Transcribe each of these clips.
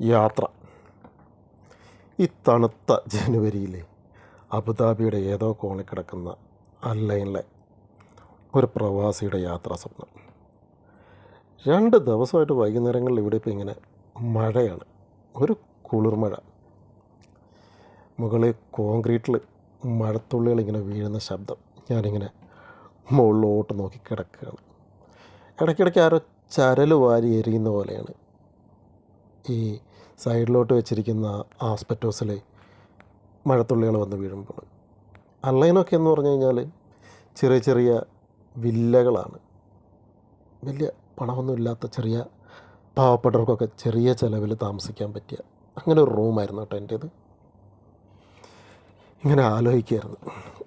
യാത്ര. ഈ തണുത്ത ജനുവരിയിൽ അബുദാബിയുടെ ഏതോ കോണിൽ കിടക്കുന്ന അല്ലൈനിലെ ഒരു പ്രവാസിയുടെ യാത്രാ സ്വപ്നം. 2 ദിവസമായിട്ട് വൈകുന്നേരങ്ങളിൽ ഇവിടെ ഇപ്പോൾ ഇങ്ങനെ മഴയാണ്, ഒരു കുളിർമഴ. മുകളിൽ കോൺക്രീറ്റിൽ മഴത്തുള്ളികൾ ഇങ്ങനെ വീഴുന്ന ശബ്ദം. ഞാനിങ്ങനെ മുകളിലോട്ട് നോക്കി കിടക്കുകയാണ്. ഇടയ്ക്കിടയ്ക്ക് ആരോ ചരൽ വാരി എറിയുന്ന പോലെയാണ് ഈ സൈഡിലോട്ട് വെച്ചിരിക്കുന്ന ആസ്പെറ്റോസിൽ മഴത്തുള്ളികൾ വന്ന് വീഴുമ്പോൾ. അല്ലൈനൊക്കെ എന്ന് പറഞ്ഞു കഴിഞ്ഞാൽ ചെറിയ ചെറിയ വില്ലകളാണ്. വലിയ പണമൊന്നുമില്ലാത്ത ചെറിയ പാവപ്പെട്ടവർക്കൊക്കെ ചെറിയ ചിലവിൽ താമസിക്കാൻ പറ്റിയ അങ്ങനെ ഒരു റൂമായിരുന്നു കേട്ടോ എൻ്റേത്. ഇങ്ങനെ ആലോചിക്കുകയായിരുന്നു,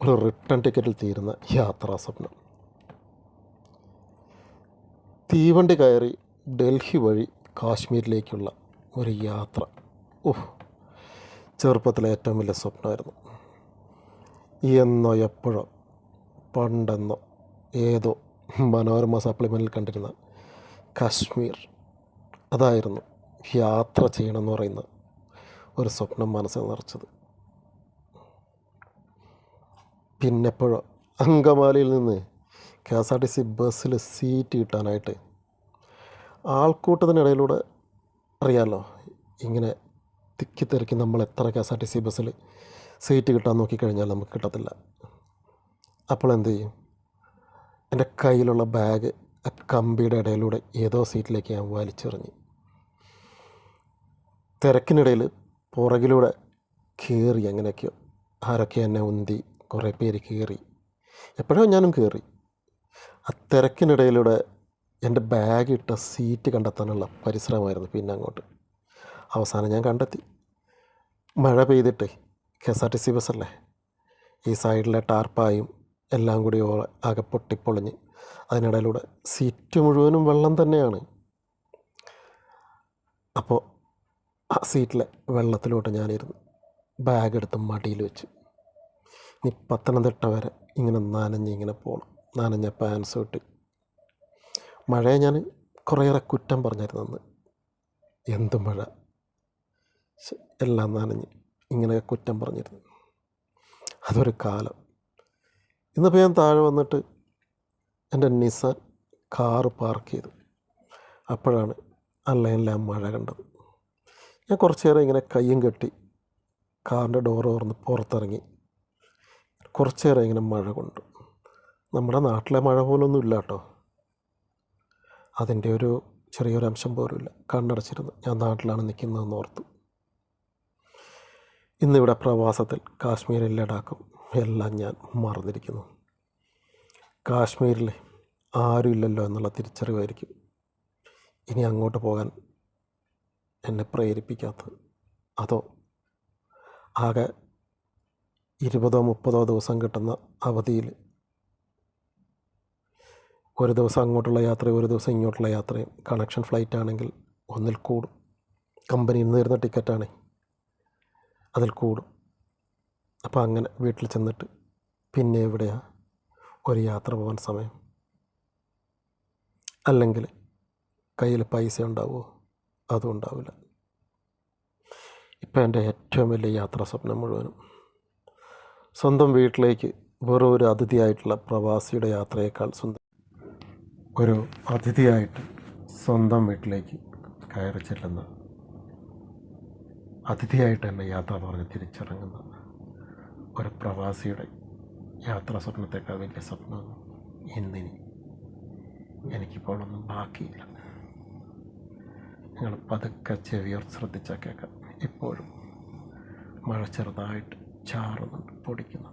ഒരു റിട്ടേൺ ടിക്കറ്റിൽ തീരുന്ന യാത്രാ സ്വപ്നം. തീവണ്ടി കയറി ഡൽഹി വഴി കാശ്മീരിലേക്കുള്ള ഒരു യാത്ര. ചെറുപ്പത്തിലെ ഏറ്റവും വലിയ സ്വപ്നമായിരുന്നു. എന്നോ എപ്പോഴോ പണ്ടെന്നോ ഏതോ മനോരമ സപ്ലിമെൻറ്റിൽ കണ്ടിരുന്ന കാശ്മീർ, അതായിരുന്നു യാത്ര ചെയ്യണമെന്ന് പറയുന്ന ഒരു സ്വപ്നം മനസ്സിൽ നിറച്ചത്. പിന്നെപ്പോഴോ അങ്കമാലിയിൽ നിന്ന് KSRTC ബസ്സിൽ സീറ്റ് കിട്ടാനായിട്ട് ആൾക്കൂട്ടത്തിനിടയിലൂടെ, അറിയാമല്ലോ, ഇങ്ങനെ തിക്കി തിരക്കി നമ്മൾ എത്ര KSRTC ബസ്സിൽ സീറ്റ് കിട്ടാൻ നോക്കിക്കഴിഞ്ഞാൽ നമുക്ക് കിട്ടത്തില്ല. അപ്പോൾ എന്ത് ചെയ്യും? എൻ്റെ കയ്യിലുള്ള ബാഗ് ആ കമ്പിയുടെ ഇടയിലൂടെ ഏതോ സീറ്റിലേക്ക് ഞാൻ വലിച്ചെറിഞ്ഞ് തിരക്കിനിടയിൽ പുറകിലൂടെ കയറി. അങ്ങനെയൊക്കെയോ ആരൊക്കെ എന്നെ ഉന്തി, കുറേ പേര് കയറി. എപ്പോഴോ ഞാനും കയറി. ആ തിരക്കിനിടയിലൂടെ എൻ്റെ ബാഗ് ഇട്ട സീറ്റ് കണ്ടെത്താനുള്ള പരിശ്രമമായിരുന്നു. പിന്നെ അങ്ങോട്ട് അവസാനം ഞാൻ കണ്ടെത്തി. മഴ പെയ്തിട്ട് KSRTC ബസ്സല്ലേ, ഈ സൈഡിലെ ടാർപ്പായും എല്ലാം കൂടി ആകെ പൊട്ടിപ്പൊളിഞ്ഞ് അതിനിടയിലൂടെ സീറ്റ് മുഴുവനും വെള്ളം തന്നെയാണ്. അപ്പോൾ ആ സീറ്റിലെ വെള്ളത്തിലോട്ട് ഞാനിരുന്നു, ബാഗ് എടുത്ത് മടിയിൽ വെച്ച്. ഇനി പത്തനംതിട്ട വരെ ഇങ്ങനെ ഇങ്ങനെ പോകണം. നനഞ്ഞ പാൻസ് ഇട്ട്. മഴയെ ഞാൻ കുറേയേറെ കുറ്റം പറഞ്ഞിരുന്നു അന്ന്. എന്ത് മഴ, എല്ലാം നനഞ്ഞ് ഇങ്ങനെ കുറ്റം പറഞ്ഞിരുന്നു. അതൊരു കാലം. ഇന്നിപ്പോൾ ഞാൻ താഴെ വന്നിട്ട് എൻ്റെ നിസാൻ കാറ് പാർക്ക് ചെയ്തു. അപ്പോഴാണ് അല്ലൈനിലെ മഴ കണ്ടത്. ഞാൻ കുറച്ച് നേരം ഇങ്ങനെ കയ്യും കെട്ടി കാറിൻ്റെ ഡോറ് തുറന്ന് പുറത്തിറങ്ങി. കുറച്ച് നേരം ഇങ്ങനെ മഴ കൊണ്ടു. നമ്മുടെ നാട്ടിലെ മഴ പോലൊന്നും ഇല്ല കേട്ടോ. അതിൻ്റെ ഒരു ചെറിയൊരു അംശം പോലുമില്ല. കണ്ണടച്ചിരുന്നു ഞാൻ നാട്ടിലാണ് നിൽക്കുന്നതെന്ന് ഓർത്തു. ഇന്നിവിടെ പ്രവാസത്തിൽ കാശ്മീരും ലഡാക്കും എല്ലാം ഞാൻ മറന്നിരിക്കുന്നു. കാശ്മീരിൽ ആരും ഇല്ലല്ലോ എന്നുള്ള തിരിച്ചറിവായിരിക്കും ഇനി അങ്ങോട്ട് പോകാൻ എന്നെ പ്രേരിപ്പിക്കാത്തത്. അതോ ആകെ 20-30 ദിവസം കിട്ടുന്ന അവധിയിൽ ഒരു ദിവസം അങ്ങോട്ടുള്ള യാത്രയും ഒരു ദിവസം ഇങ്ങോട്ടുള്ള യാത്രയും കണക്ഷൻ ഫ്ലൈറ്റ് ആണെങ്കിൽ ഒന്നിൽ കൂടും. കമ്പനിയിൽ നിന്ന് തരുന്ന ടിക്കറ്റാണേ, അതിൽ കൂടും. അപ്പോൾ അങ്ങനെ വീട്ടിൽ ചെന്നിട്ട് പിന്നെ എവിടെയാണ് ഒരു യാത്ര പോകാൻ സമയം? അല്ലെങ്കിൽ കയ്യിൽ പൈസ ഉണ്ടാവുമോ? അതും ഉണ്ടാവില്ല. ഇപ്പം എൻ്റെ ഏറ്റവും വലിയ യാത്രാ സ്വപ്നം മുഴുവനും സ്വന്തം വീട്ടിലേക്ക് വെറും ഒരു അതിഥിയായിട്ടുള്ള പ്രവാസിയുടെ യാത്രയേക്കാൾ സ്വന്തം ഒരു അതിഥിയായിട്ട് സ്വന്തം വീട്ടിലേക്ക് കയറി ചെല്ലുന്ന, അതിഥിയായിട്ട് തന്നെ യാത്ര പറഞ്ഞ് തിരിച്ചിറങ്ങുന്ന ഒരു പ്രവാസിയുടെ യാത്രാ സ്വപ്നത്തേക്കാൾ വലിയ സ്വപ്നമൊന്നും ഇന്നിനി എനിക്കിപ്പോൾ ഒന്നും ബാക്കിയില്ല. നിങ്ങൾ പതുക്കെ ചെവിയോർ ശ്രദ്ധിച്ചാൽ കേൾക്കാം. ഇപ്പോഴും മഴ ചെറുതായിട്ട് ചാറുന്നുണ്ട്, പൊടിക്കുന്നു.